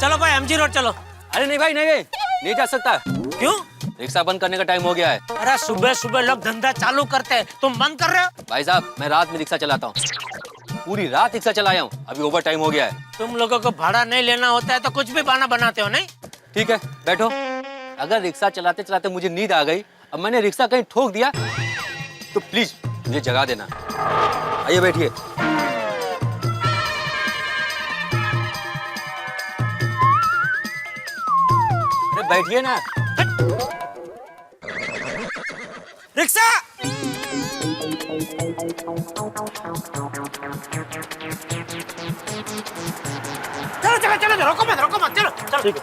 चलो भाई MG road चलो। अरे नहीं भाई नहीं जा सकता। क्यों? रिक्शा बंद करने का टाइम हो गया है। अरे सुबह सुबह लोग धंधा चालू करते हैं, तुम बंद कर रहे हो? भाई साहब मैं रात में रिक्शा चलाता हूँ, पूरी रात रिक्शा चलाया हूँ, अभी ओवर टाइम हो गया है। तुम लोगों को भाड़ा नहीं लेना होता है तो कुछ भी बहाना बनाते हो नहीं? ठीक है बैठो। अगर रिक्शा चलाते चलाते मुझे नींद आ गई, अब मैंने रिक्शा कहीं ठोक दिया तो प्लीज मुझे जगा देना। आइए बैठिए। अरे बैठिए ना। रिक्शा! चलो चलो चलो रोको मत चलो चलो। ठीक है।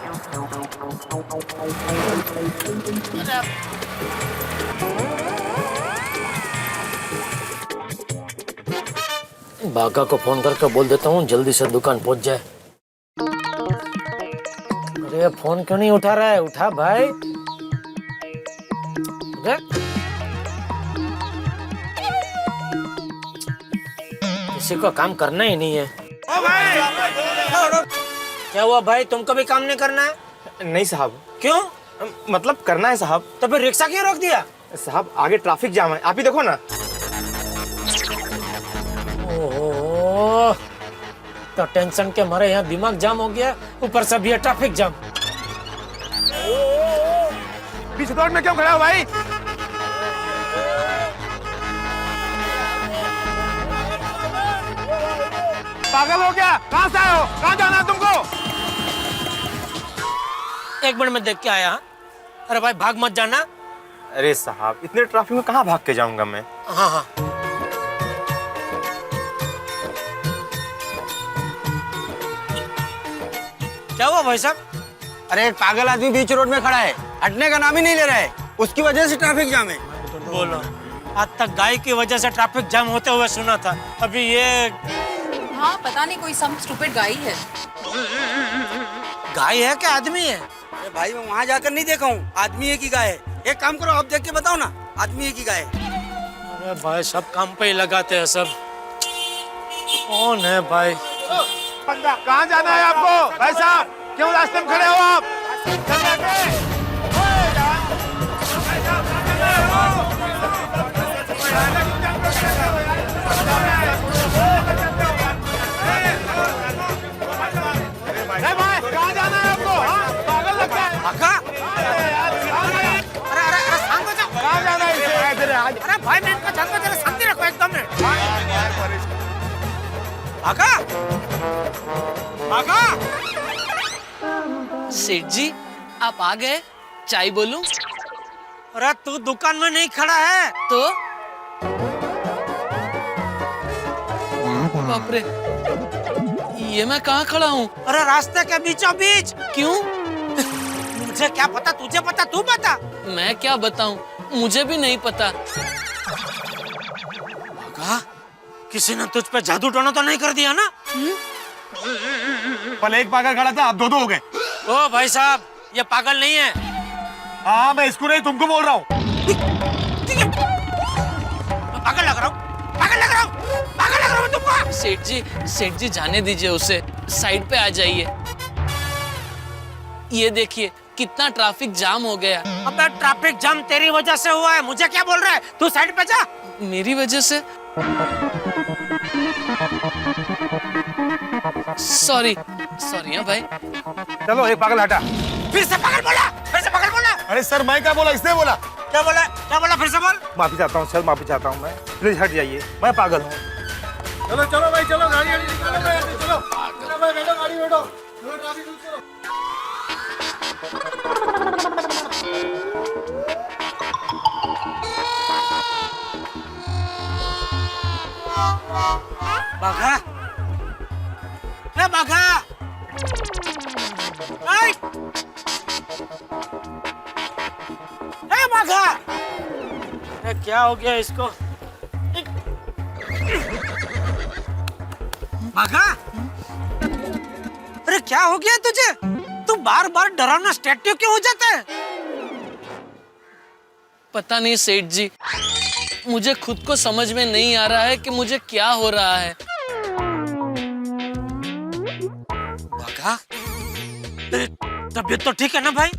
बागा को फोन करके बोल देता हूँ जल्दी से दुकान पहुंच जाए। अरे फोन क्यों नहीं उठा रहा है? उठा भाई। अरे किसी को काम करना ही नहीं है। ओ भाई! क्या हुआ भाई, तुमको भी काम नहीं करना है? नहीं साहब। क्यों? मतलब करना है साहब। तो फिर रिक्शा क्यों रोक दिया? साहब आगे ट्रैफिक जाम है, आप ही देखो ना। ओह, तो टेंशन के मारे यहाँ दिमाग जाम हो गया, ऊपर से भी ट्रैफिक जाम। पीछे रोड में क्यों खड़ा हो भाई? पागल हो गया? कहाँ से आए हो? कहाँ जाना है तुमको? एक मिनट में देख के आया। अरे भाई भाग मत जाना। अरे साहब इतने ट्रैफिक में कहाँ भाग के जाऊंगा मैं? हाँ हाँ। क्या हुआ भाई साहब? अरे एक पागल आदमी बीच रोड में खड़ा है, हटने का नाम ही नहीं ले रहा है, उसकी वजह से ट्रैफिक जाम है। बोलो, आज तक गाय की वजह से ट्रैफिक जाम होते हुए सुना था, अभी ये हाँ पता नहीं कोई सम स्टूपिड गाय है। गाय है क्या आदमी है? अरे भाई मैं वहाँ जाकर नहीं देखा हूँ, आदमी है कि गाय है। एक काम करो आप देख के बताओ ना, आदमी है कि गाय है। अरे भाई सब काम पे ही लगाते हैं सब। कौन है भाई? कहाँ जाना है आपको भाई साहब? क्यों रास्ते में खड़े हो आप? कहाँ जाना है आपको? पागल लगता है। अरे शांत हो जाओ। कहाँ जाना है इसे? अरे भाई मैं इनका जान को जरा शांति रखो एकदम में। भागा! सेठ जी आप आ गए, चाय बोलूं? अरे तू दुकान में नहीं खड़ा है तो बाप रे, ये मैं कहाँ खड़ा हूँ? अरे रास्ते के बीचों बीच। क्यों? मुझे क्या पता, तुझे पता, तू बता। मैं क्या बताऊं, मुझे भी नहीं पता। भागा, किसी ने तुझ पे जादू टोना तो नहीं कर दिया ना? पहले एक पागल खड़ा था, अब दो हो गए। ओ भाई साहब ये पागल नहीं है। हाँ मैं इसको नहीं तुमको बोल रहा हूँ। पागल लग रहा हूँ तुमको। सेठ जी जाने दीजिए उसे, साइड पे आ जाइए। ये देखिए कितना ट्रैफिक जाम हो गया। अबे ट्रैफिक जाम तेरी वजह से हुआ है, मुझे क्या बोल रहा है? तू साइड पे जा। मेरी वजह से? सॉरी हाँ भाई। चलो एक पागल हटा। फिर से पागल बोला। अरे सर मैं क्या बोला, इसने बोला। क्या बोला फिर से बोल। माफी चाहता हूँ सर, माफी चाहता हूँ मैं, प्लीज हट जाइए, मैं पागल हूँ। चलो भाई चलो, गाड़ी चलो भाई, बैठो गाड़ी बैठो। बाघा, ए बाघा, ए बाघा, अरे क्या हो गया इसको? बाघा, अरे क्या हो गया तुझे? तू बार बार डरावना स्टैट्यू क्यों हो जाता है? पता नहीं सेठ जी, मुझे खुद को समझ में नहीं आ रहा है कि मुझे क्या हो रहा है। बाघा, तेरी तबीयत तो ठीक है ना भाई?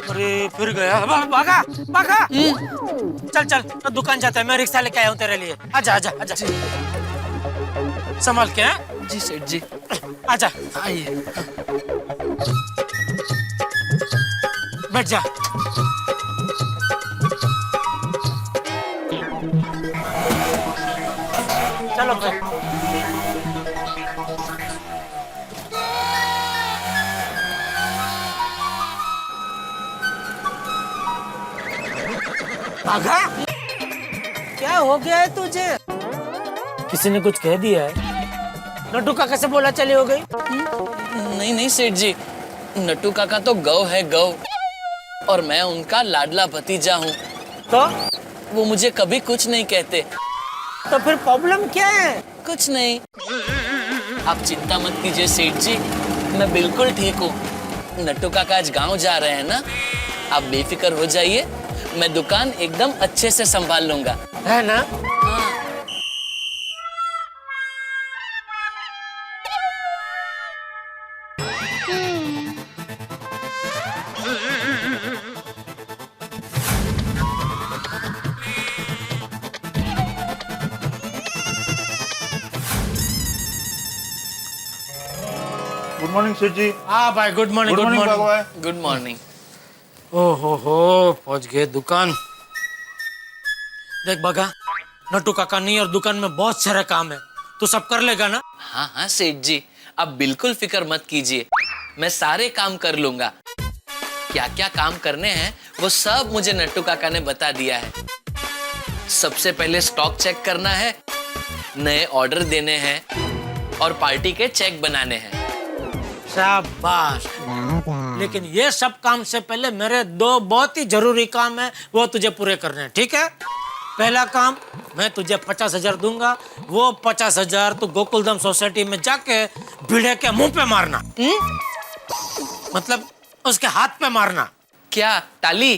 अरे फिर गया। बाघा बाघा, चल चल तो दुकान जाते हैं, मैं रिक्शा लेके आया हूँ तेरे लिए। आजा आजा आजा, संभाल के। हैं जी सेठ जी। आजा, आइए। बैठ जा। चलो भाई। बाघा, क्या हो गया है तुझे? किसी ने कुछ कह दिया है? नट्टू काका से बोला चली हो गई? नहीं नहीं सेठ जी, नट्टू काका तो गौ है गौ, और मैं उनका लाडला भतीजा हूँ। तो वो मुझे कभी कुछ नहीं कहते। तो फिर प्रॉब्लम क्या है? कुछ नहीं, आप चिंता मत कीजिए सेठ जी, मैं बिल्कुल ठीक हूँ। नट्टू काका आज गांव जा रहे हैं ना, आप बेफिक्र हो जाइए, मैं दुकान एकदम अच्छे से संभाल लूंगा। है ना? गुड मॉर्निंग सेठ जी। हाँ भाई, गुड मॉर्निंग। गुड मॉर्निंग बाबू भाई। Good morning. ओहो हो, पहुंच गए दुकान। देख बाघा, नट्टू काका नहीं और दुकान में बहुत सारे काम है, तू सब कर लेगा ना? हाँ हाँ सेठ जी, आप बिल्कुल फिक्र मत कीजिए, मैं सारे काम कर लूंगा। क्या क्या काम करने हैं वो सब मुझे नट्टू काका ने बता दिया है। सबसे पहले स्टॉक चेक करना है, नए ऑर्डर देने हैं और पार्टी के चेक बनाने हैं। शाबाश। लेकिन ये सब काम से पहले मेरे दो बहुत ही जरूरी काम है, वो तुझे पूरे करने हैं, ठीक है? पहला काम, मैं तुझे 50,000 दूंगा, वो 50,000 तू गोकुलधाम सोसाइटी में जाके भिड़े के मुंह पे मारना। मतलब उसके हाथ पे मारना। क्या ताली?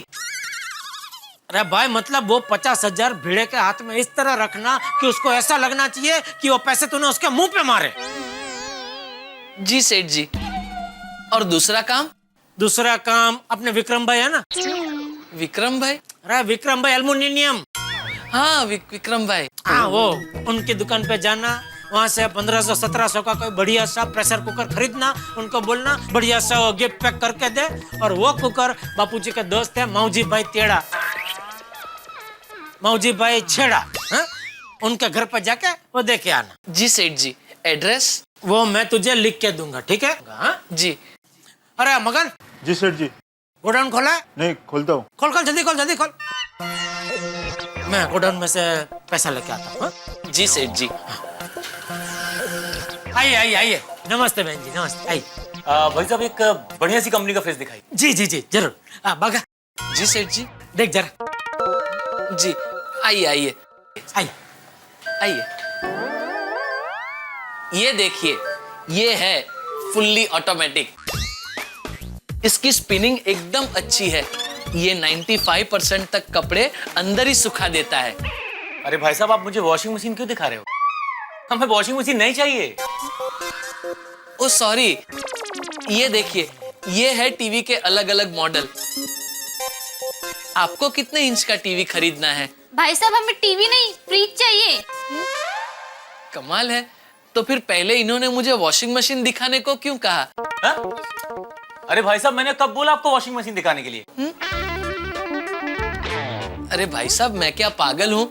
अरे भाई, मतलब वो 50,000 भिड़े के हाथ में इस तरह रखना कि उसको ऐसा लगना चाहिए कि वो पैसे तूने उसके मुंह पे मारे। जी सेठ जी। और दूसरा काम? दूसरा काम, अपने विक्रम भाई है ना? विक्रम भाई? अरे विक्रम भाई एल्युमिनियम। हाँ विक्रम भाई। हाँ, वो उनकी दुकान पे जाना, वहाँ से 1500-1700 का कोई बढ़िया सा प्रेशर कुकर खरीदना, उनको बोलना बढ़िया सा वो गिफ्ट पैक करके दे, और वो कुकर बापूजी के दोस्त है माऊजी भाई तेड़ा, माऊजी भाई छेड़ा, हाँ? उनके घर पर जाके वो दे के आना। जी सेठ जी। एड्रेस? वो मैं तुझे लिख के दूंगा, ठीक है? हाँ? जी। अरे मगन। जी सेठ जी। गोडाउन खोला है? नहीं, खोलता हूँ। खोल खोल, जल्दी खोल, जल्दी खोल। मैं गोडाउन में से पैसा लेके आता हूँ। हाँ? जी सेठ जी। आइए आइए आइए, नमस्ते बहन जी, नमस्ते। आइए। भाई साहब, एक बढ़िया सी कंपनी का फ्रिज दिखाई। जी जी जी, जरूर। बाघा, जी सेठ जी। देख जरा। जी, आइए आइए आइए। आइए। ये देखिए, ये है फुल्ली ऑटोमेटिक। इसकी स्पिनिंग एकदम अच्छी है, ये 95% तक कपड़े अंदर ही सुखा देता है। अरे भाई साहब, आप मुझे वॉशिंग मशीन क्यों दिखा रहे हो? हमें वॉशिंग मशीन नहीं चाहिए। ओ सॉरी, ये देखिए, ये है टीवी के अलग अलग मॉडल। आपको कितने इंच का टीवी खरीदना है? भाई साहब, हमें टीवी नहीं फ्रिज चाहिए। कमाल है, तो फिर पहले इन्होंने मुझे वॉशिंग मशीन दिखाने को क्यों कहा? हा? अरे भाई साहब, मैंने कब बोला आपको वॉशिंग मशीन दिखाने के लिए? अरे भाई साहब, मैं क्या पागल हूँ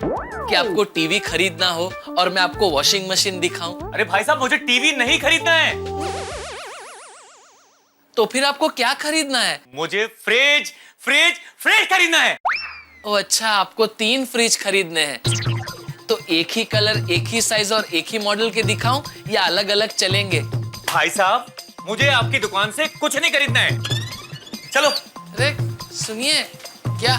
कि आपको टीवी खरीदना हो और मैं आपको वॉशिंग मशीन दिखाऊं? अरे भाई साहब, मुझे टीवी नहीं खरीदना है। तो फिर आपको क्या खरीदना है? मुझे फ्रिज फ्रिज फ्रिज खरीदना है। ओ अच्छा, आपको 3 फ्रिज खरीदने हैं। तो एक ही कलर, एक ही साइज और एक ही मॉडल के दिखाऊं या अलग अलग चलेंगे? भाई साहब, मुझे आपकी दुकान से कुछ नहीं खरीदना है, चलो। अरे सुनिए, क्या?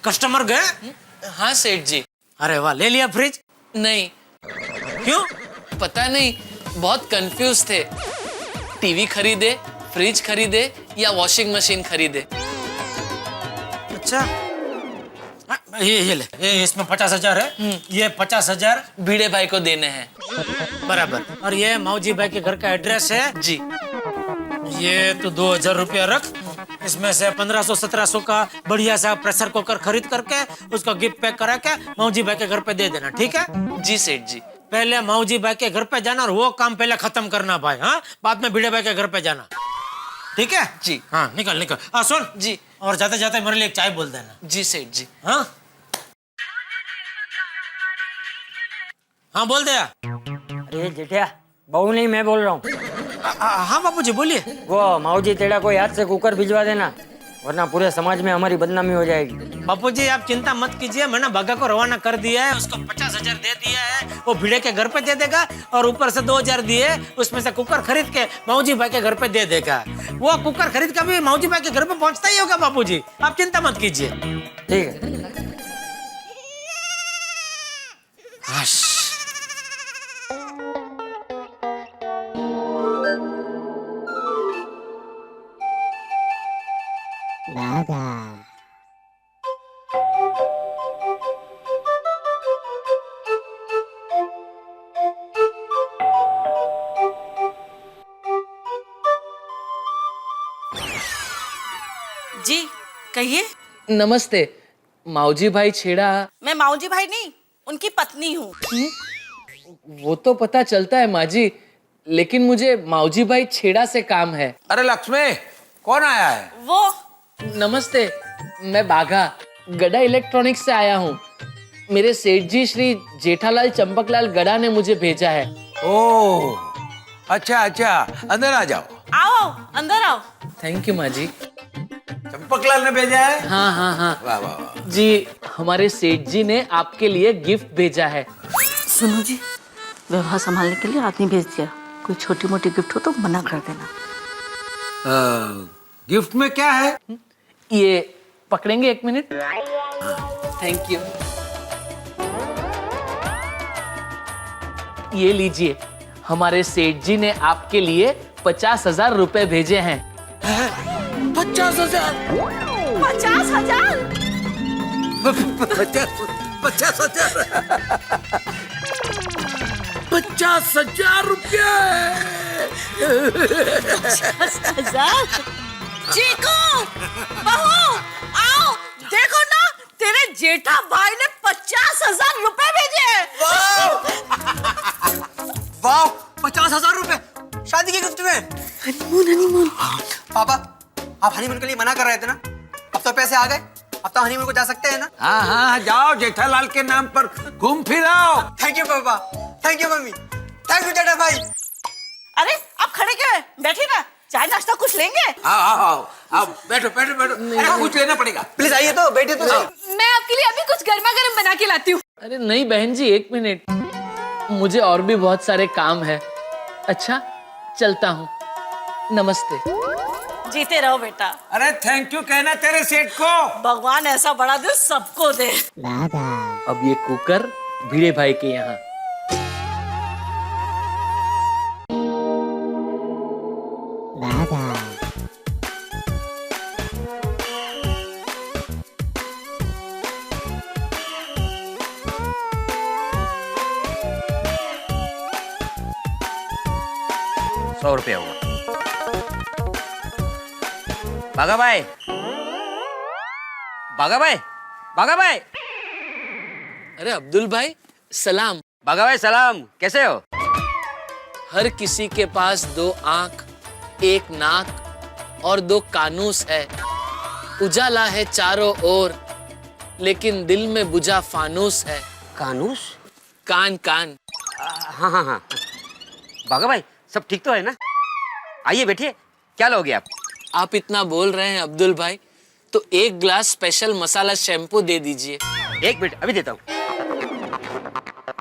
कस्टमर गए? हाँ सेठ जी। अरे वाह, ले लिया फ्रिज? नहीं, क्यों? पता नहीं, बहुत कंफ्यूज थे। टीवी खरीदे, फ्रिज खरीदे या वॉशिंग मशीन खरीदे। अच्छा, ये ले, ये इसमें 50,000 है, ये 50,000 भिड़े भाई को देने हैं। बराबर। और ये माऊजी भाई के घर का एड्रेस है जी। ये तो 2,000 रुपया रख, इसमें से 1500-1700 का बढ़िया सा प्रेशर कुकर खरीद करके उसको गिफ्ट पैक करा के माऊजी भाई के घर पे दे देना, ठीक है? जी सेठ जी। पहले माऊजी भाई के घर पे जाना और वो काम पहले खत्म करना भाई, हाँ? बाद में भिड़े भाई के घर पे जाना, ठीक है? जी। हाँ, निकल निकल। सुन जी। और जाते जाते मेरे लिए एक चाय बोल देना। जी सेठ जी। हाँ हाँ, बोल दिया। अरे जेठिया, बहू नहीं मैं बोल रहा हूँ। हाँ बापूजी बोलिए। वो माऊजी तेरा कोई हाथ से कुकर भिजवा देना, वरना पूरे समाज में हमारी बदनामी हो जाएगी। बापूजी आप चिंता मत कीजिए, मैंने बागा को रवाना कर दिया है, उसको 50,000 दे दिया है, वो भिड़े के घर पे दे देगा और ऊपर से 2,000 दिए, उसमें से कुकर खरीद के माऊजी भाई के घर पे दे देगा। वो कुकर खरीद के भी माऊजी भाई के घर पे पहुंचता ही होगा बापूजी, आप चिंता मत कीजिए। ठीक है। जी कहिए। नमस्ते। माऊजी भाई छेड़ा। मैं माऊजी भाई नहीं, उनकी पत्नी हूँ। वो तो पता चलता है माँ जी, लेकिन मुझे माऊजी भाई छेड़ा से काम है। अरे लक्ष्मी, कौन आया है? वो नमस्ते, मैं बाघा गड़ा इलेक्ट्रॉनिक्स से आया हूँ। मेरे सेठ जी श्री जेठालाल चंपकलाल गड़ा ने मुझे भेजा है। ओह, अच्छा अच्छा, अंदर आ जाओ। आओ अंदर आओ। थैंक यू माँ जी। चंपकलाल ने भेजा है? हाँ हाँ हाँ वाह वाह वाह। जी, हमारे सेठ जी ने आपके लिए गिफ्ट भेजा है। सुनो जी, व्यवहार संभालने के लिए आदमी भेज दिया, कोई छोटी मोटी गिफ्ट हो तो मना कर देना। गिफ्ट में क्या है? ये पकड़ेंगे 1 मिनट? Thank you. ये लीजिए, हमारे सेठ जी ने आपके लिए 50,000 रुपए भेजे हैं। 50,000? 50,000? 50,000 रुपये? 50,000? चीकू, बहू, आओ, देखो ना, तेरे जेठा भाई ने 50,000 रुपए भेजे हैं। वाह, 50,000 रुपए शादी के गिफ्ट में। Honeymoon honeymoon. पापा, आप हनीमून के लिए मना कर रहे थे ना, अब तो पैसे आ गए, अब तो हनीमून को जा सकते हैं ना। हाँ हाँ, जाओ, जेठालाल के नाम पर घूम फिर आओ। Thank you papa, thank you mummy, thank you Jetha bhai. अरे आप खड़े क्यों हैं? बैठिए ना, चाय नाश्ता कुछ लेंगे? आओ आओ आओ, आओ, बैठो बैठो बैठो। अरे कुछ लेना पड़ेगा। प्लीज आइए तो, बैठिए तो सही। मैं आपके लिए अभी कुछ गर्मा गर्म बना के लाती हूँ। अरे नहीं बहन जी, 1 मिनट, मुझे और भी बहुत सारे काम है। अच्छा, चलता हूँ। नमस्ते। जीते रहो बेटा। अरे थैंक यू कहना तेरे सेठ को। भगवान ऐसा बड़ा दिल सबको दे। अब ये कुकर भिड़े भाई के यहाँ। ₹100 हुआ। बागा भाई, बागा भाई, बागा भाई। अरे अब्दुल भाई, सलाम। बागा भाई सलाम, कैसे हो? हर किसी के पास 2 आंख, 1 नाक और 2 कानूस है। उजाला है चारों ओर, लेकिन दिल में बुझा फानूस है। कानूस? कान कान। हाँ हाँ हाँ। बागा भाई, सब ठीक तो है ना? आइए बैठिए, क्या लोगे आप? आप इतना बोल रहे हैं अब्दुल भाई, तो 1 ग्लास स्पेशल मसाला शैम्पू दे दीजिए। 1 मिनट, अभी देता हूँ।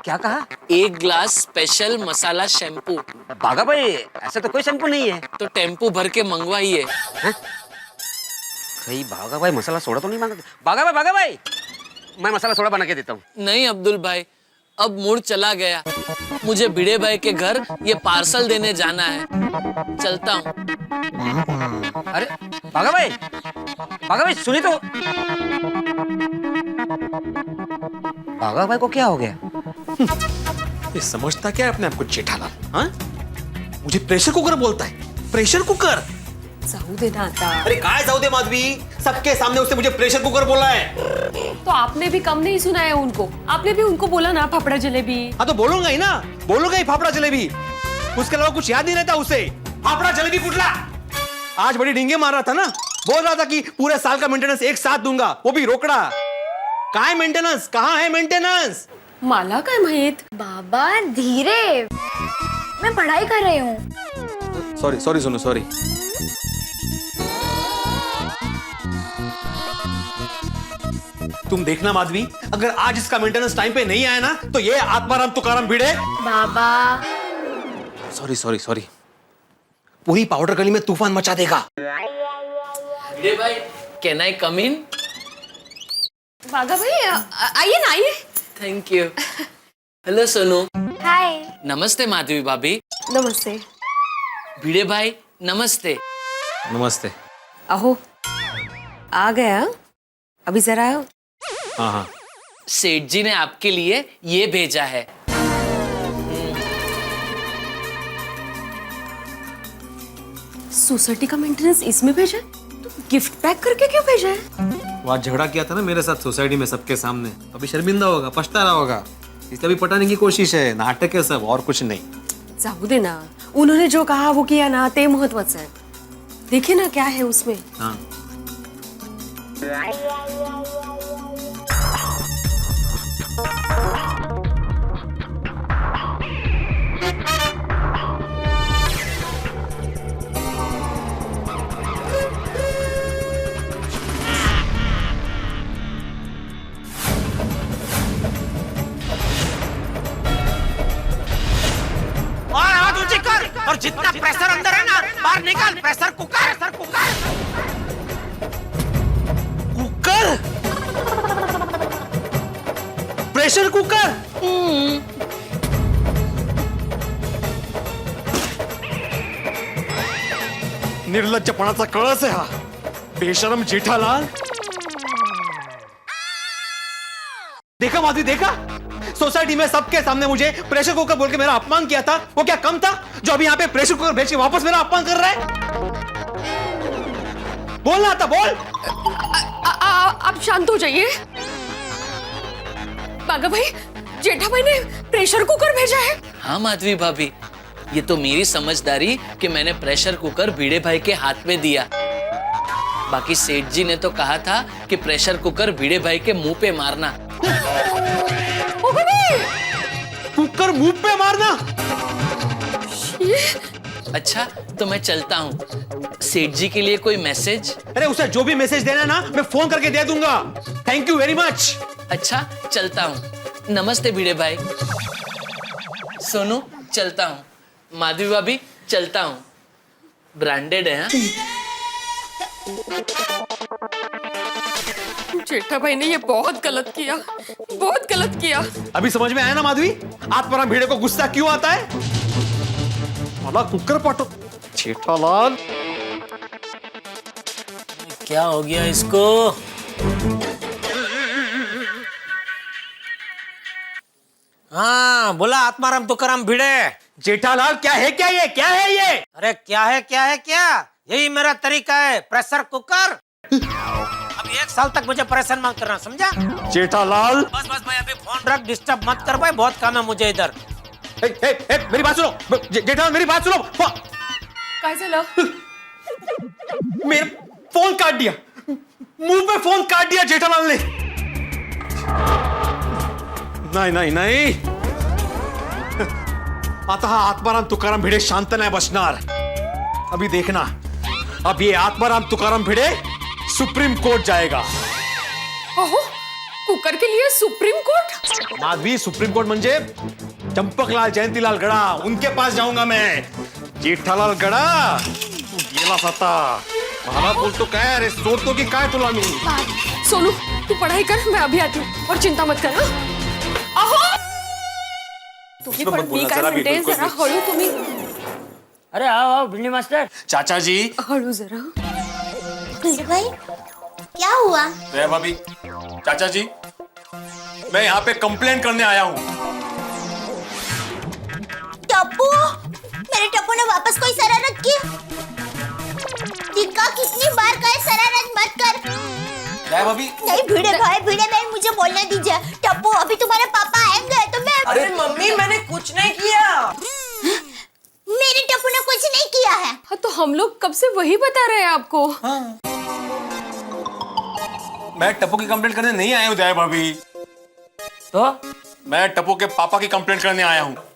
क्या कहा? 1 ग्लास स्पेशल मसाला शैम्पू। बागा भाई, ऐसा तो कोई शैम्पू नहीं है। तो टेम्पू भर के मंगवाइए। कहीं बागा भाई मसाला सोडा तो नहीं मांगा? बागा भाई, मैं मसाला सोडा बना के देता हूँ। नहीं अब्दुल भाई, अब मूड चला गया। मुझे भिड़े भाई के घर ये पार्सल देने जाना है। चलता हूँ। अरे भागा भाई सुनी तो। भागा भाई को क्या हो गया? ये समझता क्या है अपने आप को जेठालाल? हाँ, मुझे प्रेशर कुकर बोलता है। Pressure cooker? जाऊ दे ना आता। अरे काय जाऊ दे माधवी, सबके सामने उसने मुझे प्रेशर कुकर बोला है। तो आपने भी कम नहीं सुना है उनको। आपने भी उनको बोला ना फाफड़ा जलेबी। हाँ तो बोलूंगा ही ना, बोलूंगा ही फाफड़ा जलेबी। उसके अलावा कुछ याद नहीं रहता उसे। फाफड़ा जलेबी कुटला। आज बड़ी डींगे मार रहा था ना, बोल रहा था कि पूरे साल का मेंटेनेंस एक साथ दूंगा, वो भी रोकड़ा। कहाँ है मेंटेनेंस? कहाँ है मेंटेनेंस? मला काय माहित। बाबा धीरे, मैं पढ़ाई कर रही हूँ। Sorry Sonu, sorry. तुम देखना माधवी, अगर आज इसका मेंटेनेंस टाइम पे नहीं आया ना तो ये आत्माराम तुकाराम भिड़े। बाबा सॉरी पूरी पाउडर गली में तूफान मचा देगा। भिड़े भाई, कैन आई कम इन? बागा भाई आइए ना, आइए। Thank you. हेलो सोनू। हाय। नमस्ते माधवी भाभी। नमस्ते। भिड़े भाई नमस्ते। नमस्ते। अहो आ गया अभी जरा। हाँ। सेठ जी ने आपके लिए ये भेजा है। सोसाइटी का मेंटेनेंस इसमें भेजा है? तो गिफ्ट पैक करके क्यों भेजा है? वो आज झगड़ा किया था ना मेरे साथ सोसाइटी में सबके सामने, अभी शर्मिंदा होगा, पछता रहा होगा, इसलिए अभी पटाने की कोशिश है। नाटक है सब, और कुछ नहीं। जाऊ दे ना, उन्होंने जो कहा वो किया ना, ते महत्वाचं है। देखिए ना क्या है उसमें। हाँ। और जितना प्रेशर अंदर है ना बाहर निकाल। Pressure cooker. Pressure cooker? निर्लज्जपणाचा कळस आहे हा। बेशरम जेठालाल। देखा माधवी, देखा, सोसाइटी में सबके सामने मुझे प्रेशर कुकर बोल के मेरा अपमान किया था। वो क्या कम था जो अभी यहाँ पे प्रेशर कुकर भेज के वापस मेरा अपमान कर रहा है? बोलना था, बोल। आप शांत हो जाइए। बागा भाई, जेठा भाई ने प्रेशर कुकर भेजा है। हाँ माधवी भाभी, ये तो मेरी समझदारी कि मैंने प्रेशर कुकर भिड़े भाई के हाथ में दिया। बाकी सेठ जी ने तो कहा था कि प्रेशर कुकर भिड़े भाई के मुंह पे मारना। कुकर मुंह पे मारना? अच्छा तो मैं चलता हूँ। सेठ जी के लिए कोई मैसेज? अरे उसे जो भी मैसेज देना ना मैं फोन करके दे दूंगा। Thank you very much. अच्छा चलता हूँ। नमस्ते भिड़े भाई। सोनू चलता हूँ। माधवी भाभी चलता हूँ। ब्रांडेड है। हाँ? जेठा भाई ने ये बहुत गलत किया, बहुत गलत किया। अभी समझ में आया ना माधवी, आत्माराम भिड़े को गुस्सा क्यों आता है? मला कुकर पाठो। जेठालाल, क्या हो गया इसको? हाँ बोला आत्माराम तुकाराम भिड़े। जेठालाल क्या है क्या है ये? अरे क्या है? यही मेरा तरीका है, प्रेशर कुकर। अब 1 साल तक मुझे परेशान मत करना, समझा? जेठालाल, बस भाई अभी फोन रख, डिस्टर्ब मत कर भाई, बहुत काम है मुझे इधर। मेरी बात सुनो। जेठालाल मेरी बात सुनो। काय झालं? मेरा फोन काट दिया, मुंह पे फोन काट दिया जेठालाल ने। नहीं आता हा आत्माराम तुकाराम भिड़े शांत नाही बसणार। अभी देखना, अब ये आत्माराम तुकाराम भिड़े सुप्रीम कोर्ट जाएगा। ओहो, कुकर के लिए supreme court? Madhavi, supreme court म्हणजे चंपकलाल जयंतीलाल गड़ा, उनके पास जाऊंगा मैं। जेठालाल गड़ा तू गेलास आता। मला बोलतो काय? अरे सोडतो की काय तुला मी? सोनू तू पढ़ाई कर, मैं अभी आती हूँ और चिंता मत कर। हाँ? अहो तुम्ही पण मी काय म्हणते जरा हळू तुम्ही अरे आओ आओ भिंडी मास्टर चाचा जी हळू जरा भाई क्या हुआ? जया भाभी, चाचा जी, मैं यहाँ पे कंप्लेंट करने आया हूँ। टप्पू, मेरे टप्पू ने वापस कोई शरारत की? दिक्का कितनी बार कहे शरारत मत कर। जया भाभी, नहीं भिड़े भाई मुझे बोलने दीजिए। टप्पू अभी तुम्हारे पापा आएंगे तो मैं अरे मम्मी मैंने कुछ नहीं किया। मेरे टप्पू ने कुछ नहीं किया है। हाँ तो हम लोग कब से वही बता रहे हैं आपको। मैं टप्पू की कंप्लेंट करने नहीं आया हूँ जया भाभी, तो मैं टप्पू के पापा की कंप्लेंट करने आया हूँ। टप्पू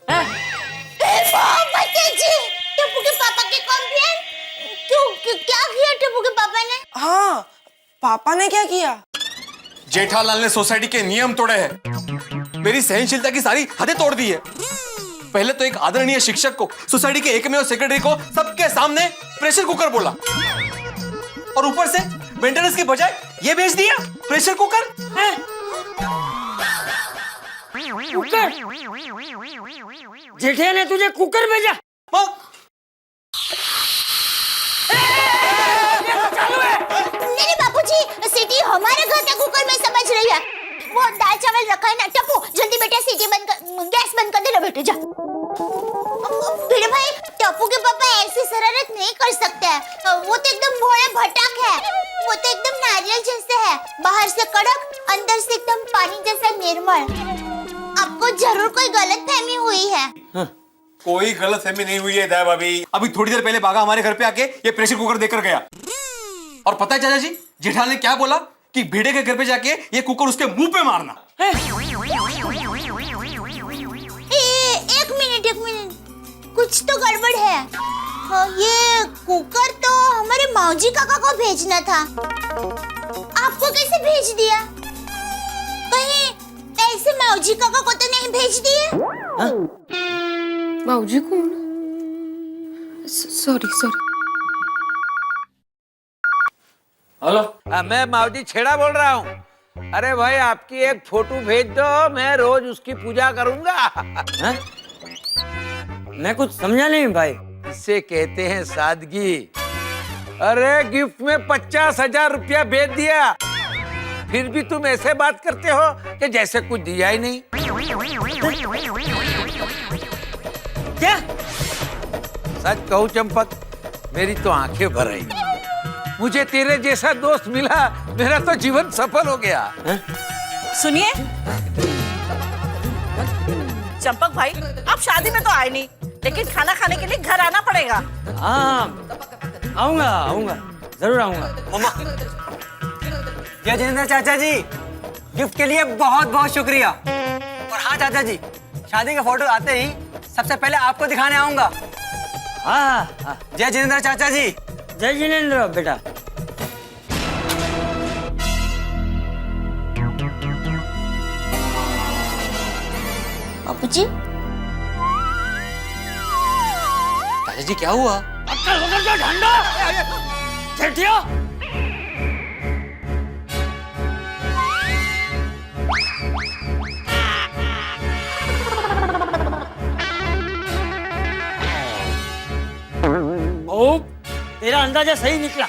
के पापा की कंप्लेंट? क्यों क्या किया टप्पू के पापा ने? हाँ पापा ने क्या किया? जेठालाल ने सोसाइटी के नियम तोड़े हैं, मेरी सहनशीलता की सारी हदें तोड़ दी है। पहले तो एक आदरणीय शिक्षक को, सोसाइटी के एकमेव सेक्रेटरी को सबके सामने प्रेशर कुकर बोला, और ऊपर से मेंटेनेंस की बजाय ये भेज दिया प्रेशर कुकर। कुकर जेठिया ने तुझे कुकर भेजा। नहीं बाबूजी, सीटी हमारे घर के कुकर में समझ रही है। वो दाल चावल रखा है ना। टप्पू जल्दी बेटा सीटी बंद कर, गैस बंद कर दे ना बेटे, जा। भिड़े भाई, टप्पू के पापा ऐसी शरारत नहीं कर सकते हैं। वो तो एकदम भोले भटक है। वो तो एकदम नारियल जैसे है, बाहर से कड़क, अंदर से एकदम पानी जैसा निर्मल। आपको जरूर कोई गलतफहमी हुई है। कोई गलतफहमी नहीं हुई है दया भाभी। अभी थोड़ी देर पहले बागा हमारे घर पे आके ये प्रेशर कुकर देकर गया, और पता है चाचा जी जेठालाल ने क्या बोला कि भिड़े के घर पे जाके ये कुकर उसके मुंह पे मारना। एक मिनट, कुछ तो गड़बड़ है। ये कुकर तो हमारे मौजी काका को भेजना था, आपको कैसे भेज दिया? कहीं ऐसे मौजी काका को तो नहीं भेज दिए? माऊजी को सॉरी। हेलो मैं मावजी छेड़ा बोल रहा हूँ। अरे भाई आपकी एक फोटो भेज दो, मैं रोज उसकी पूजा करूंगा। हैं? मैं कुछ समझा नहीं भाई। इसे कहते हैं सादगी। अरे गिफ्ट में 50,000 रुपया भेज दिया, फिर भी तुम ऐसे बात करते हो कि जैसे कुछ दिया ही नहीं। क्या? सच कहूँ चंपक, मेरी तो आंखें भर आई। मुझे तेरे जैसा दोस्त मिला, मेरा तो जीवन सफल हो गया। सुनिए चंपक भाई, आप शादी में तो आए नहीं, लेकिन खाना खाने के लिए घर आना पड़ेगा। हाँ आऊंगा जरूर आऊंगा। मम्मा, जय जिनेंद्र चाचा जी, गिफ्ट के लिए बहुत बहुत शुक्रिया। और हाँ चाचा जी, शादी का फोटो आते ही सबसे पहले आपको दिखाने आऊंगा। हाँ जय जिनेंद्र चाचा जी। जय जिनेंद्र बेटा। बाबूजी, चाचा जी क्या हुआ? अक्कल वगैरह जो ढंडो जेठिया। तेरा अंदाजा सही निकला।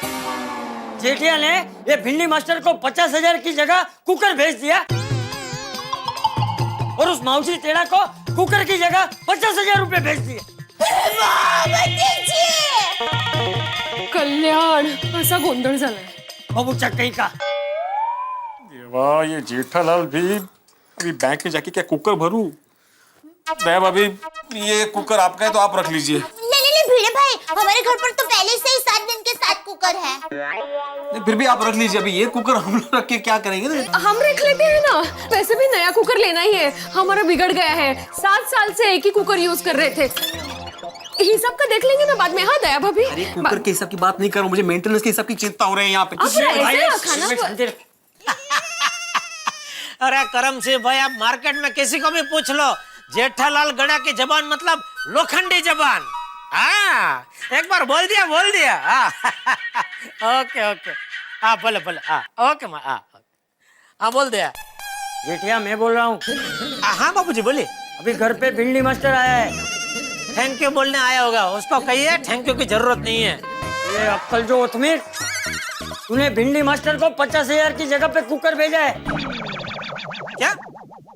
जेठिया ने ये भिंडी मास्टर को 50,000 की जगह कुकर भेज दिया, और उस मावशी टेढ़ा को कुकर की जगह 50,000 रुपए भेज दिए। कल्याण असा गोंधळ झालाय। बाबू चक्कई का वाह, ये जेठालाल भी अभी बैंक में जाके क्या कुकर भरूं। दया भाभी, ये कुकर आपका है तो आप रख लीजिए। नहीं भिड़े भाई, हमारे घर पर तो पहले से ही 7 दिन के 7 कुकर है। नहीं, फिर भी आप रख लीजिए। अभी ये कुकर हम लोग रख के क्या करेंगे ना? हम रख लेते हैं ना, वैसे भी नया कुकर लेना ही है, हमारा बिगड़ गया है। 7 साल से एक ही कुकर यूज कर रहे थे। हिसाब का देख लेंगे ना बाद में। हाँ दया भाभी, अरे कुकर के हिसाब की बात नहीं करो, मुझे मेंटेनेंस के हिसाब की चिंता हो रही है यहाँ पे। अरे करम सिंह भाई, आप मार्केट में किसी को भी पूछ लो, जेठालाल गड़ा की जबान मतलब लोखंडी जबान। हाँ, एक बार बोल दिया। हाँ ओके हाँ बोले हाँ ओके हाँ बोल दिया। जेठिया मैं बोल रहा हूँ। हाँ बाबूजी बोलिए। अभी घर पे भिंडी मास्टर आया है। थैंक यू बोलने आया होगा, उसको कहिए थैंक यू की जरूरत नहीं है। ये अक्कल जो उतमीर, तूने भिंडी मास्टर को 50,000 की जगह पे कुकर भेजा है। क्या?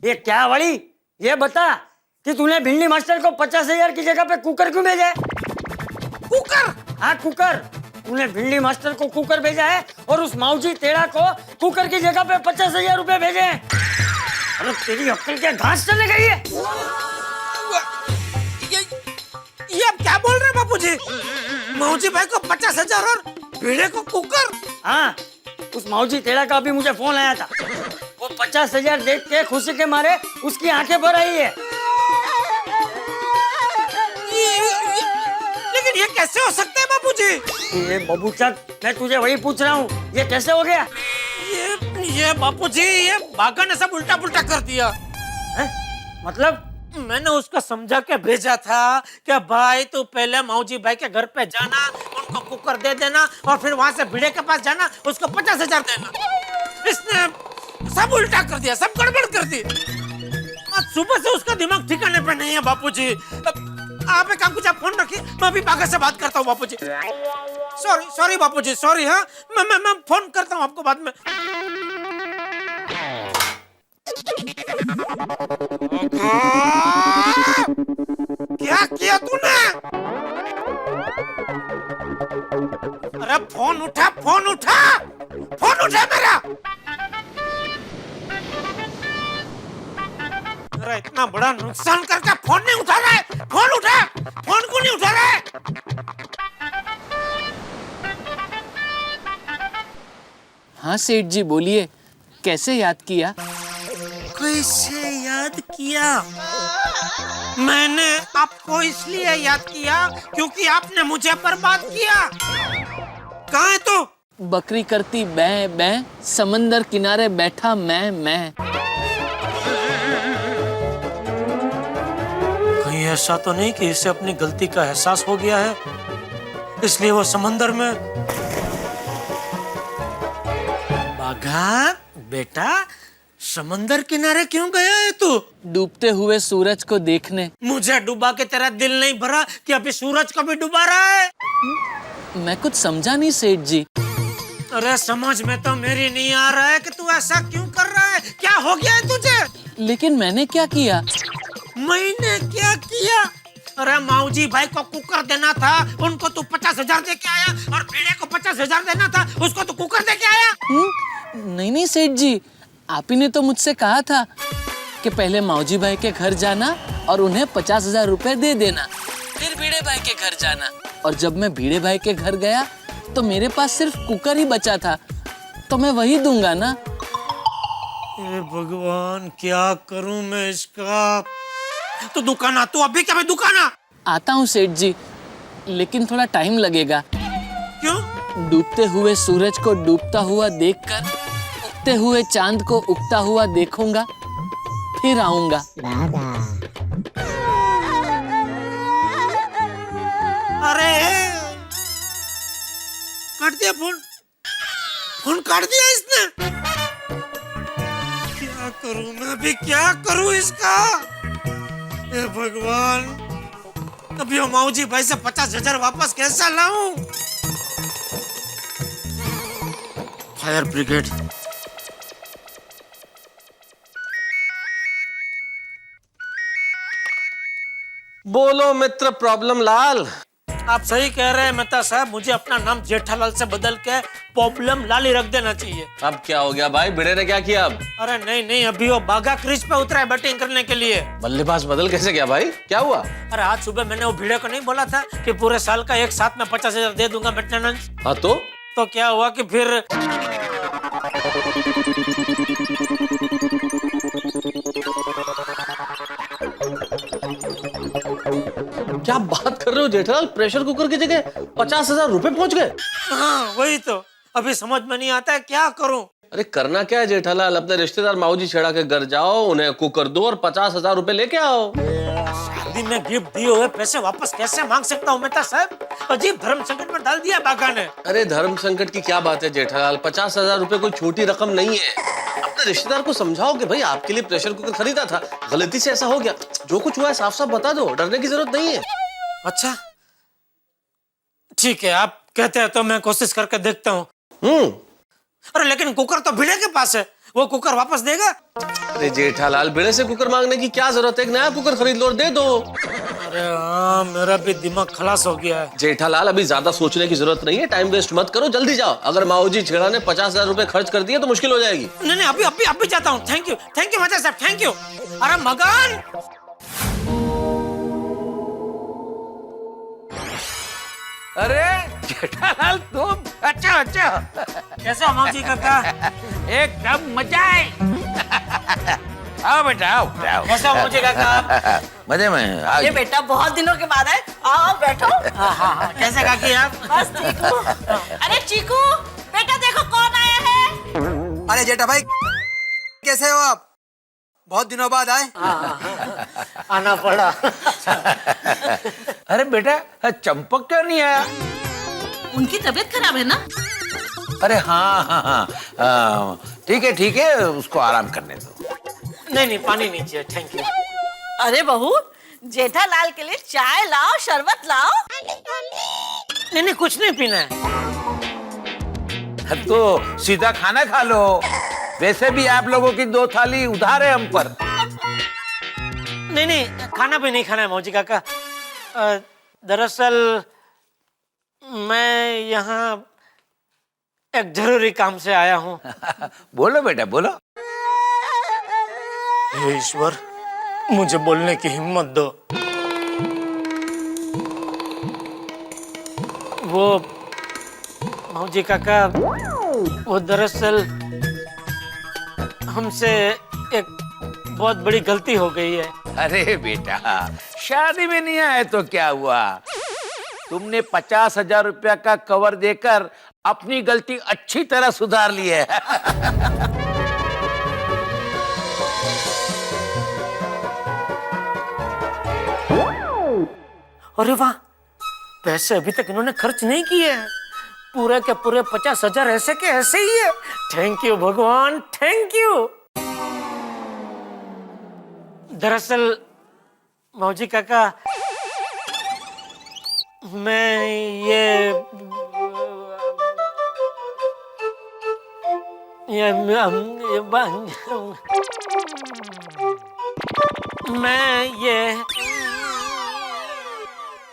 ये क्या वाली, ये बता कि तूने भिंडी मास्टर को 50,000 की जगह पे कुकर क्यों भेजा है? कुकर? हाँ कुकर। तूने भिंडी मास्टर को कुकर भेजा है और उस माऊजी टेढ़ा को कुकर की जगह पे 50,000 रुपए भेजे हैं। अरे तेरी अक्ल क्या घास चले गई है? ये आप क्या बोल रहे हैं बापूजी? मौजी भाई को 50,000 और भिड़े को कुकर? हाँ, उस माऊजी टेढ़ा का अभी मुझे फोन आया था। वो 50,000 देख के खुशी के मारे उसकी आंखें भर आई है। लेकिन ये कैसे हो सकता है बापूजी? ये बबूचक, मैं तुझे वही पूछ रहा हूँ, ये कैसे हो गया? ये बापूजी, ये बागा ने सब उल्टा पुल्टा कर दिया है? मतलब? मैंने उसको समझा के भेजा था कि भाई तू पहले मौजी भाई के घर पे जाना, उनको कुकर दे देना और फिर वहां से भिड़े के पास जाना, उसको 50,000 देना। इसने सब उल्टा कर दिया, सब गड़बड़ कर दी। आज सुबह से उसका दिमाग ठिकाने पे नहीं है बापूजी। आप एक काम कीजिए, आप फोन रखिए, मैं अभी बागा से बात करता हूँ बापूजी। सॉरी बापूजी, सॉरी। हाँ, मैं फोन करता हूँ आपको बाद में। क्या किया तूने? अरे फोन उठा, फोन उठा, फोन उठा मेरा। अरे इतना बड़ा नुकसान करके फोन नहीं उठा रहा है। फोन उठा, फोन क्यों नहीं उठा रहा है? हाँ सेठ जी बोलिए, कैसे याद किया? कैसे याद किया? मैंने आपको इसलिए याद किया क्योंकि आपने मुझे बर्बाद किया। कहाँ है तू? बकरी करती बै बै, समंदर किनारे बैठा मैं। कहीं ऐसा तो नहीं कि इसे अपनी गलती का एहसास हो गया है, इसलिए वो समंदर में। बाघा बेटा, समंदर किनारे क्यों गया है तू? डूबते हुए सूरज को देखने। मुझे डुबा के तेरा दिल नहीं भरा कि अभी सूरज को भी डुबा रहा है? मैं कुछ समझा नहीं सेठ जी। अरे समझ में तो मेरी नहीं आ रहा है कि तू ऐसा क्यों कर रहा है। क्या हो गया है तुझे? लेकिन मैंने क्या किया? मैंने क्या किया? अरे माऊजी भाई को कुकर देना था, उनको तू 50,000 दे के आया, और भिड़े को 50,000 देना था, उसको तू कुकर दे के आया। नहीं सेठ जी, आप ही ने तो मुझसे कहा था कि पहले माऊजी भाई के घर जाना और उन्हें 50,000 रुपए दे देना, फिर भिड़े भाई के घर जाना। और जब मैं भिड़े भाई के घर गया तो मेरे पास सिर्फ कुकर ही बचा था, तो मैं वही दूंगा ना। हे भगवान, क्या करूं मैं इसका? तो दुकान आ, तू अभी क्या? मैं दुकान आ। आता हूँ सेठ जी, लेकिन थोड़ा टाइम लगेगा। क्यों? डूबते हुए सूरज को डूबता हुआ देखकर उगते हुए चांद को उगता हुआ देखूंगा, फिर आऊंगा। अरे काट दिया फोन, फोन काट दिया इसने। क्या करूं मैं अभी, क्या करूं इसका? हे भगवान, अभी वो माऊजी भाई से 50,000 वापस कैसा लाऊं? Fire brigade. बोलो मित्र प्रॉब्लम लाल। आप सही कह रहे हैं मेहता साहब, मुझे अपना नाम जेठालाल से बदल के प्रॉब्लम लाल ही रख देना चाहिए। अब क्या हो गया भाई, भिड़े ने क्या किया अब? अरे नहीं, अभी वो बागा क्रीज पे उतरा है बैटिंग करने के लिए। बल्लेबाज बदल कैसे गया भाई, क्या हुआ? अरे आज सुबह मैंने वो भिड़े को नहीं बोला था कि पूरे साल का एक साथ में 50,000 दे दूंगा मेंटेनेंस। हाँ तो क्या हुआ कि फिर क्या बात कर रहे हो जेठालाल, प्रेशर कुकर की जगह 50,000 रुपए पहुंच गए? हाँ वही तो, अभी समझ में नहीं आता है क्या करूं। अरे करना क्या है जेठालाल, अपने रिश्तेदार माऊजी छेड़ा के घर जाओ, उन्हें कुकर दो और 50,000 रुपए लेके आओ। शादी में गिफ्ट दिए हुए पैसे वापस कैसे मांग सकता हूँ मेहता साहब? अजीब धर्म संकट में डाल दिया बागा ने। अरे धर्म संकट की क्या बात है जेठालाल, 50,000 रुपए कोई छोटी रकम नहीं है। अपने अपने रिश्तेदार को समझाओ कि भाई आपके लिए प्रेशर कुकर खरीदा था, गलती से ऐसा हो गया। जो कुछ हुआ है साफ साफ बता दो, डरने की जरूरत नहीं है। अच्छा ठीक है, आप कहते हैं तो मैं कोशिश करके देखता हूँ। अरे लेकिन कुकर तो भिड़े के पास है, वो कुकर वापस देगा? अरे जेठालाल, भिड़े से कुकर मांगने की क्या जरूरत है? एक नया कुकर खरीद लो और दे दो। अरे हाँ, मेरा भी दिमाग खलास हो गया है। जेठालाल, अभी ज्यादा सोचने की जरूरत नहीं है, टाइम वेस्ट मत करो, जल्दी जाओ। अगर माओजी छेड़ा ने 50,000 रुपए खर्च कर दिए तो मुश्किल हो जाएगी। नहीं नहीं, अभी जाता हूँ। थैंक यू मजा साहब, थैंक यू। अरे मगन, अरे जेठालाल तुम, अच्छा कैसे हो मौजी काका? एकदम मजा है। आओ बेटा, आओ। कैसे हो मौजी काका? मजे में आओ। ये बेटा बहुत दिनों के बाद है, आओ बैठो। हाँ, कैसे काकी आप? बस ठीक हूँ। अरे चीकू बेटा देखो कौन आया है। अरे जेठा भाई, कैसे हो आप? बहुत दिनों बाद आए। आना पड़ा। अरे बेटा, चंपक क्यों नहीं आया? उनकी तबीयत खराब है ना? अरे हाँ, ठीक है, उसको आराम करने दो। नहीं पानी नहीं चाहिए, थैंक यू। अरे बहू, जेठालाल के लिए चाय लाओ, शरबत लाओ। नहीं कुछ नहीं पीना है। तो सीधा खाना खा लो। वैसे भी आप लोगों की 2 थाली उधार है हम पर। नहीं खाना भी नहीं खाना है मौजी काका। दरअसल मैं यहाँ एक जरूरी काम से आया हूँ। बोलो बेटा, बोलो। हे ईश्वर, मुझे बोलने की हिम्मत दो। वो मौजी काका, वो दरअसल हमसे एक बहुत बड़ी गलती हो गई है। अरे बेटा, शादी में नहीं आए तो क्या हुआ? तुमने 50,000 रुपया का कवर देकर अपनी गलती अच्छी तरह सुधार ली है। अरे वाह, पैसे अभी तक इन्होंने खर्च नहीं किए हैं। पूरे के पूरे 50,000 ऐसे के ऐसे ही है। थैंक यू भगवान, थैंक यू। दरअसल मौजी काका, मैं ये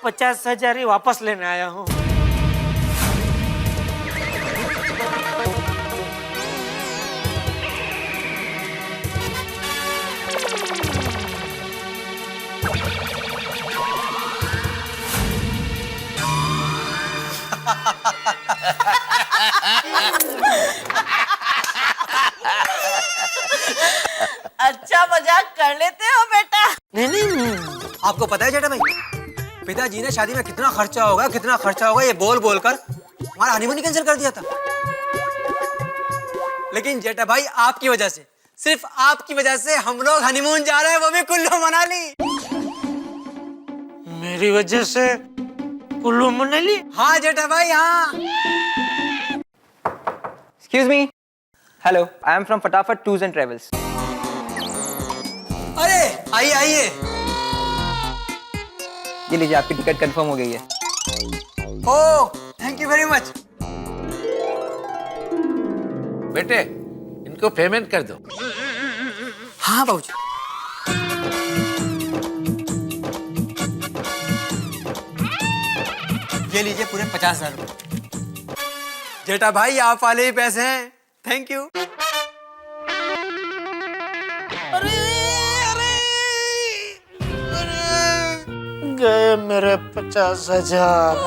50,000 ही वापस लेने आया हूँ। अच्छा मजाक कर लेते हो बेटा। नहीं आपको पता है जेठा भाई, पिताजी ने शादी में कितना खर्चा होगा ये बोल बोल कर हमारा हनीमून ही कैंसिल कर दिया था। लेकिन जेठा भाई, आपकी वजह से, सिर्फ आपकी वजह से हम लोग हनीमून जा रहे हैं, वो भी कुल्लू मनाली। मेरी वजह से कुल्लू मनाली? हाँ जेठा भाई, हाँ। Excuse me. Hello, I am from फटाफट टूर्स एंड ट्रेवल्स। अरे आइए आइए। ये लीजिए, आपकी टिकट कंफर्म हो गई है। ओह, थैंक यू वेरी मच। बेटे, इनको पेमेंट कर दो। हाँ बाबूजी। ये लीजिए पूरे 50,000 रुपए। जेठा भाई, आप वाले ही पैसे हैं। Thank you. गए मेरे 50,000।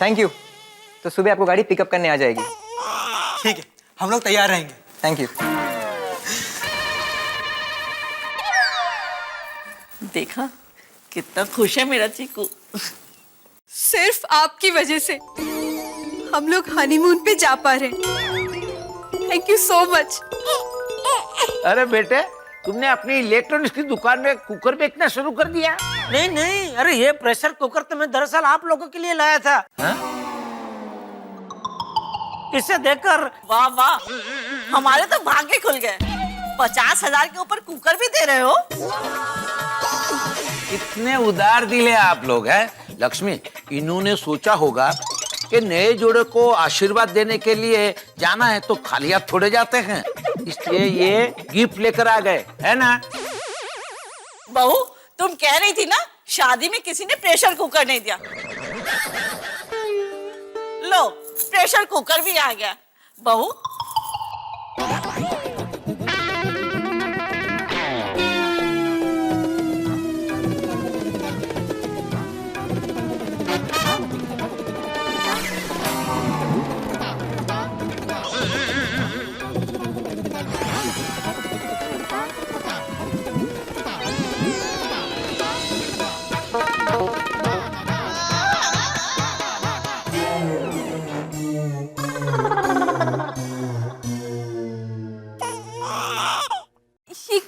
Thank you. तो सुबह आपको गाड़ी पिकअप करने आ जाएगी। ठीक है, हम लोग तैयार रहेंगे। Thank you. देखा कितना खुश है मेरा चीकू। सिर्फ आपकी वजह से हम लोग हनीमून पे जा पा रहे हैं। Thank you so much. अरे बेटे, तुमने अपनी इलेक्ट्रॉनिक्स की दुकान में कुकर बेचना शुरू कर दिया? नहीं नहीं, अरे ये प्रेशर कुकर तो मैं दरअसल आप लोगों के लिए लाया था। इसे देखकर वाह वाह, हमारे तो भाग्य खुल गए। 50,000 के ऊपर कुकर भी दे रहे हो। इतने उदार दिल है आप लोग हैं। लक्ष्मी, इन्होंने सोचा होगा कि नए जोड़े को आशीर्वाद देने के लिए जाना है तो खाली हाथ थोड़े जाते हैं, इसलिए ये गिफ्ट लेकर आ गए, है ना? बहू, तुम कह रही थी ना शादी में किसी ने प्रेशर कुकर नहीं दिया। लो, प्रेशर कुकर भी आ गया। बहू,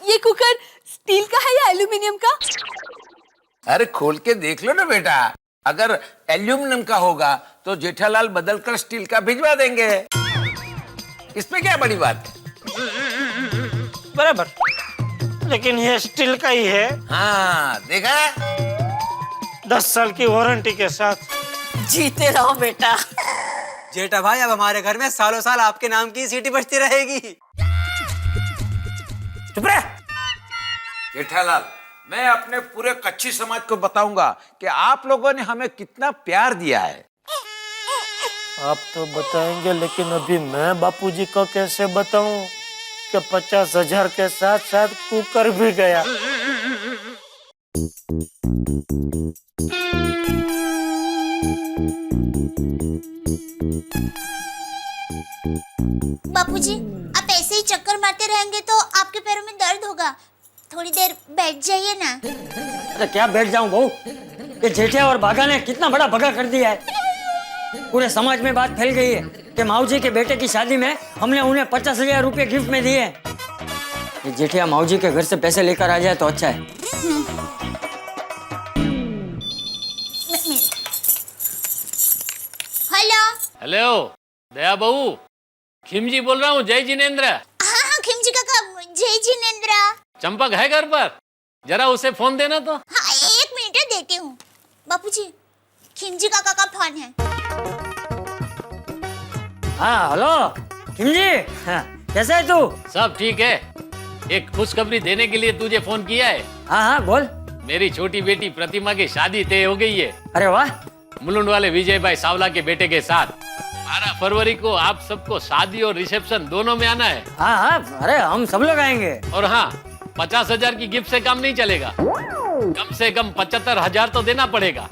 ये कुकर स्टील का है या एल्यूमिनियम का? अरे खोल के देख लो ना बेटा, अगर एल्यूमिनियम का होगा तो जेठालाल बदलकर स्टील का भिजवा देंगे। इसमें क्या बड़ी बात है? बराबर, लेकिन ये स्टील का ही है। हाँ, देखा? 10 साल की वारंटी के साथ। जीते रहो बेटा। जेठा भाई, अब हमारे घर में सालों साल आपके नाम की सीटी बजती रहेगी। चुप रह। जेठालाल, मैं अपने पूरे कच्ची समाज को बताऊंगा कि आप लोगों ने हमें कितना प्यार दिया है। आप तो बताएंगे, लेकिन अभी मैं बापूजी को कैसे बताऊं कि 50,000 के साथ साथ कुकर भी गया। बापूजी, आप ऐसे ही चक्कर मारते रहेंगे तो आपके पैरों में दर्द होगा। थोड़ी देर बैठ जाइए ना। अरे क्या बैठ जाऊं बहू, ये जेठिया और बागा ने कितना बड़ा भगा कर दिया है। पूरे समाज में बात फैल गई है कि माऊजी के बेटे की शादी में हमने उन्हें 50,000 रुपए गिफ्ट में दिए। ये जेठिया माऊजी के घर से पैसे लेकर आ जाए तो अच्छा है। हेलो हेलो, दया बहू, खिमजी बोल रहा हूँ। जय जिनेंद्र। हाँ, खिमजी काका, जय जिनेंद्र। चंपक है घर पर? जरा उसे फोन देना तो। हाँ, 1 मिनट देती हूँ। बापूजी, खिमजी काका का फोन है। हाँ हेलो खिमजी, हाँ, कैसा है तू? सब ठीक है। एक खुशखबरी देने के लिए तुझे फोन किया है। हाँ हाँ बोल। मेरी छोटी बेटी प्रतिमा की शादी तय हो गई है। अरे वाह। मुलुंड वाले विजय भाई सावला के बेटे के साथ। 12 फरवरी को आप सबको शादी और रिसेप्शन दोनों में आना है। हाँ हाँ, अरे हम सब लोग आएंगे। और हाँ, 50,000 की गिफ्ट से काम नहीं चलेगा, कम से कम 75,000 तो देना पड़ेगा।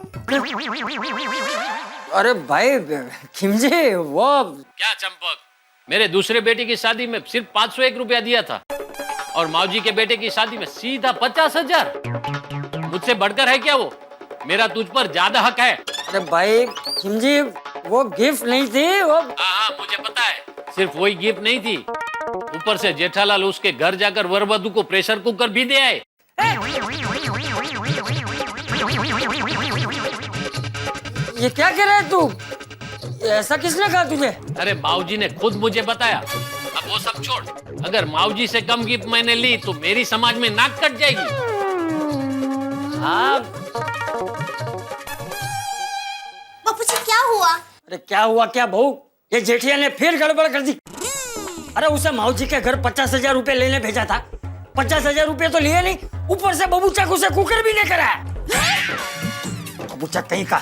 अरे भाई खिमजी, वो क्या चंपक, मेरे दूसरे बेटे की शादी में सिर्फ 501 रुपया दिया था और माऊजी के बेटे की शादी में सीधा 50,000। मुझसे बढ़कर है क्या वो? मेरा तुझ पर ज्यादा हक है। अरे भाई खिमजी, वो गिफ्ट नहीं थी वो। हाँ, मुझे पता है। सिर्फ वही गिफ्ट नहीं थी, ऊपर से जेठालाल उसके घर जाकर वरवधु को प्रेशर कुकर भी दे आए। ये क्या कह रहा है तू? ऐसा किसने कहा तुझे? अरे माऊजी ने खुद मुझे बताया। अब वो सब छोड़, अगर माऊजी से कम गिफ्ट मैंने ली तो मेरी समाज में नाक कट जाएगी। हाँ। बापूजी, क्या हुआ? अरे क्या हुआ क्या बहू, ये जेठिया ने फिर गड़बड़ कर दी। अरे उसे माऊजी के घर 50,000 रुपए लेने भेजा था। 50,000 रुपए तो लिए नहीं, ऊपर से बबूचा को उसे कुकर भी नहीं कराया। बबूचा कहीं का।